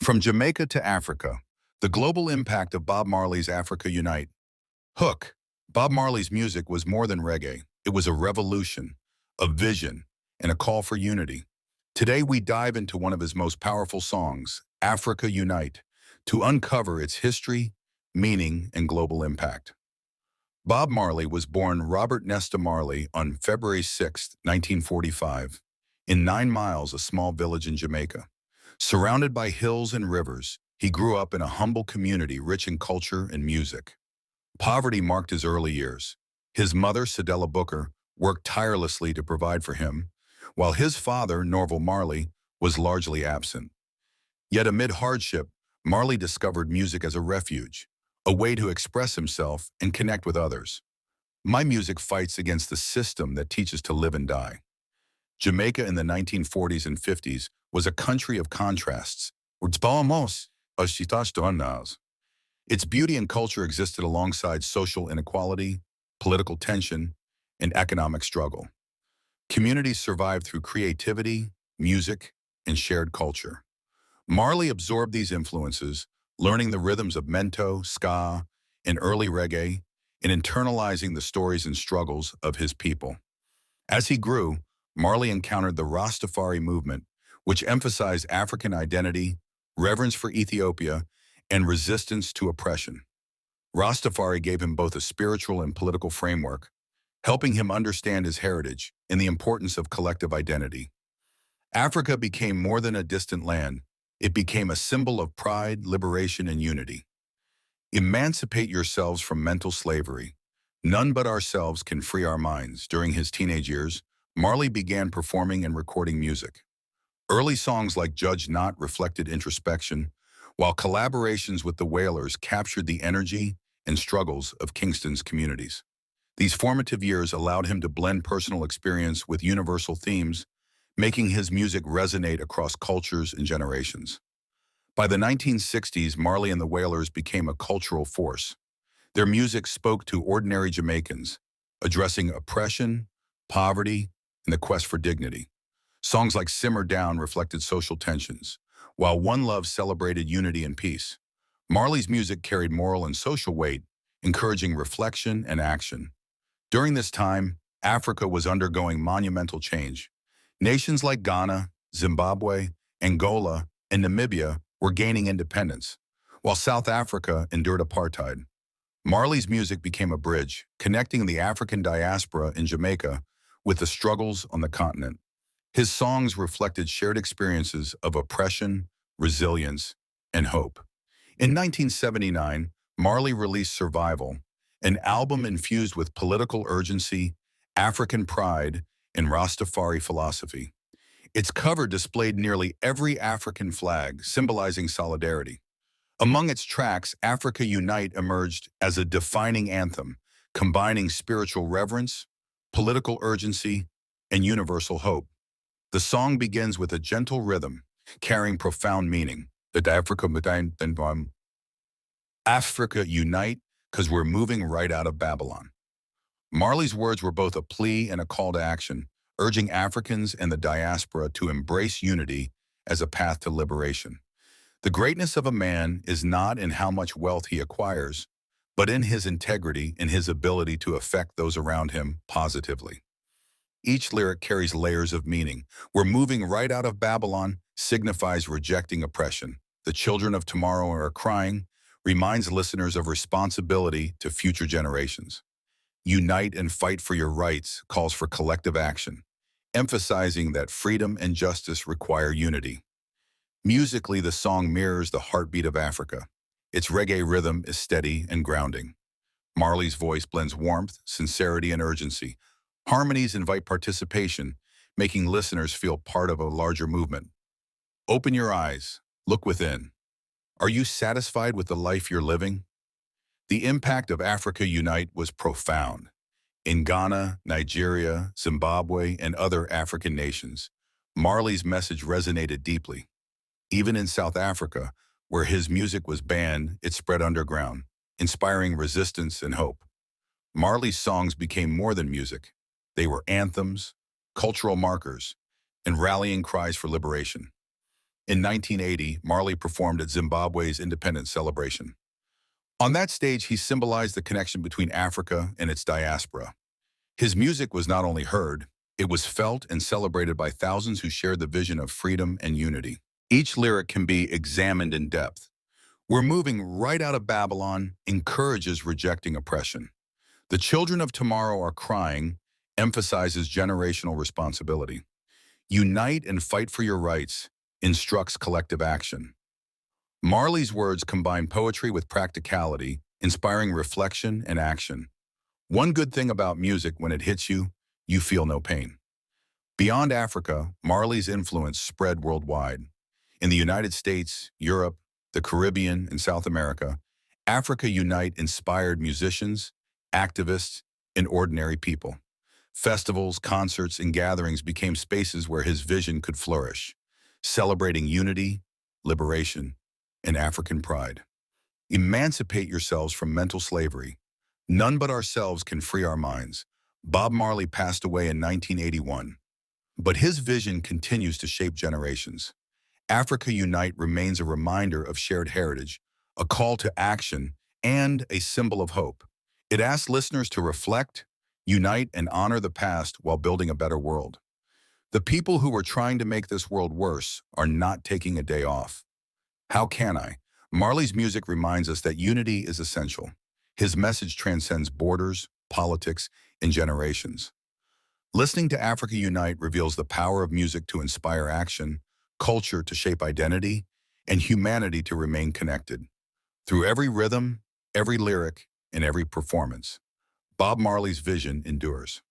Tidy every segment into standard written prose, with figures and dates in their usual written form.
From Jamaica to Africa, the global impact of Bob Marley's Africa Unite. Hook. Bob Marley's music was more than reggae. It was a revolution, a vision, and a call for unity. Today we dive into one of his most powerful songs, Africa Unite, to uncover its history, meaning, and global impact. Bob Marley was born Robert Nesta Marley on February 6, 1945, in 9 Miles, a small village in Jamaica. Surrounded by hills and rivers, he grew up in a humble community rich in culture and music. Poverty marked his early years. His mother, Cedella Booker, worked tirelessly to provide for him, while his father, Norval Marley, was largely absent. Yet amid hardship, Marley discovered music as a refuge, a way to express himself and connect with others. My music fights against the system that teaches to live and die. Jamaica in the 1940s and 50s was a country of contrasts. Its beauty and culture existed alongside social inequality, political tension, and economic struggle. Communities survived through creativity, music, and shared culture. Marley absorbed these influences, learning the rhythms of mento, ska, and early reggae, and internalizing the stories and struggles of his people. As he grew, Marley encountered the Rastafari movement, which emphasized African identity, reverence for Ethiopia, and resistance to oppression. Rastafari gave him both a spiritual and political framework, helping him understand his heritage and the importance of collective identity. Africa became more than a distant land. It became a symbol of pride, liberation, and unity. Emancipate yourselves from mental slavery. None but ourselves can free our minds. During his teenage years, Marley began performing and recording music. Early songs like Judge Not reflected introspection, while collaborations with the Wailers captured the energy and struggles of Kingston's communities. These formative years allowed him to blend personal experience with universal themes, making his music resonate across cultures and generations. By the 1960s, Marley and the Wailers became a cultural force. Their music spoke to ordinary Jamaicans, addressing oppression, poverty, and the quest for dignity. Songs like Simmer Down reflected social tensions, while One Love celebrated unity and peace. Marley's music carried moral and social weight, encouraging reflection and action. During this time, Africa was undergoing monumental change. Nations like Ghana, Zimbabwe, Angola, and Namibia were gaining independence, while South Africa endured apartheid. Marley's music became a bridge, connecting the African diaspora in Jamaica with the struggles on the continent. His songs reflected shared experiences of oppression, resilience, and hope. In 1979, Marley released Survival, an album infused with political urgency, African pride, and Rastafari philosophy. Its cover displayed nearly every African flag, symbolizing solidarity. Among its tracks, Africa Unite emerged as a defining anthem, combining spiritual reverence, political urgency, and universal hope. The song begins with a gentle rhythm, carrying profound meaning. Africa Unite, because we're moving right out of Babylon. Marley's words were both a plea and a call to action, urging Africans and the diaspora to embrace unity as a path to liberation. The greatness of a man is not in how much wealth he acquires, but in his integrity and his ability to affect those around him positively. Each lyric carries layers of meaning. We're moving right out of Babylon signifies rejecting oppression. The children of tomorrow are crying reminds listeners of responsibility to future generations. Unite and fight for your rights calls for collective action, emphasizing that freedom and justice require unity. Musically, the song mirrors the heartbeat of Africa. Its reggae rhythm is steady and grounding. Marley's voice blends warmth, sincerity, and urgency. Harmonies invite participation, making listeners feel part of a larger movement. Open your eyes, look within. Are you satisfied with the life you're living? The impact of Africa Unite was profound. In Ghana, Nigeria, Zimbabwe, and other African nations, Marley's message resonated deeply. Even in South Africa, where his music was banned, it spread underground, inspiring resistance and hope. Marley's songs became more than music. They were anthems, cultural markers, and rallying cries for liberation. In 1980, Marley performed at Zimbabwe's independence celebration. On that stage, he symbolized the connection between Africa and its diaspora. His music was not only heard, it was felt and celebrated by thousands who shared the vision of freedom and unity. Each lyric can be examined in depth. "We're moving right out of Babylon" encourages rejecting oppression. "The children of tomorrow are crying" emphasizes generational responsibility. "Unite and fight for your rights" instructs collective action. Marley's words combine poetry with practicality, inspiring reflection and action. One good thing about music: when it hits you, you feel no pain. Beyond Africa, Marley's influence spread worldwide. In the United States, Europe, the Caribbean, and South America, Africa Unite inspired musicians, activists, and ordinary people. Festivals, concerts, and gatherings became spaces where his vision could flourish, celebrating unity, liberation, and African pride. Emancipate yourselves from mental slavery. None but ourselves can free our minds. Bob Marley passed away in 1981, but his vision continues to shape generations. Africa Unite remains a reminder of shared heritage, a call to action, and a symbol of hope. It asks listeners to reflect, unite, and honor the past while building a better world. The people who were trying to make this world worse are not taking a day off. How can I? Marley's music reminds us that unity is essential. His message transcends borders, politics, and generations. Listening to Africa Unite reveals the power of music to inspire action, culture to shape identity, and humanity to remain connected. Through every rhythm, every lyric, and every performance, Bob Marley's vision endures.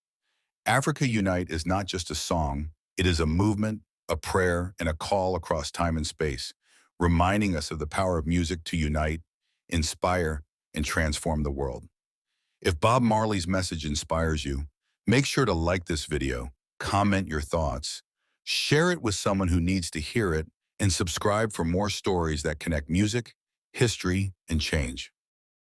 Africa Unite is not just a song, it is a movement, a prayer, and a call across time and space, reminding us of the power of music to unite, inspire, and transform the world. If Bob Marley's message inspires you, make sure to like this video, comment your thoughts, share it with someone who needs to hear it, and subscribe for more stories that connect music, history, and change.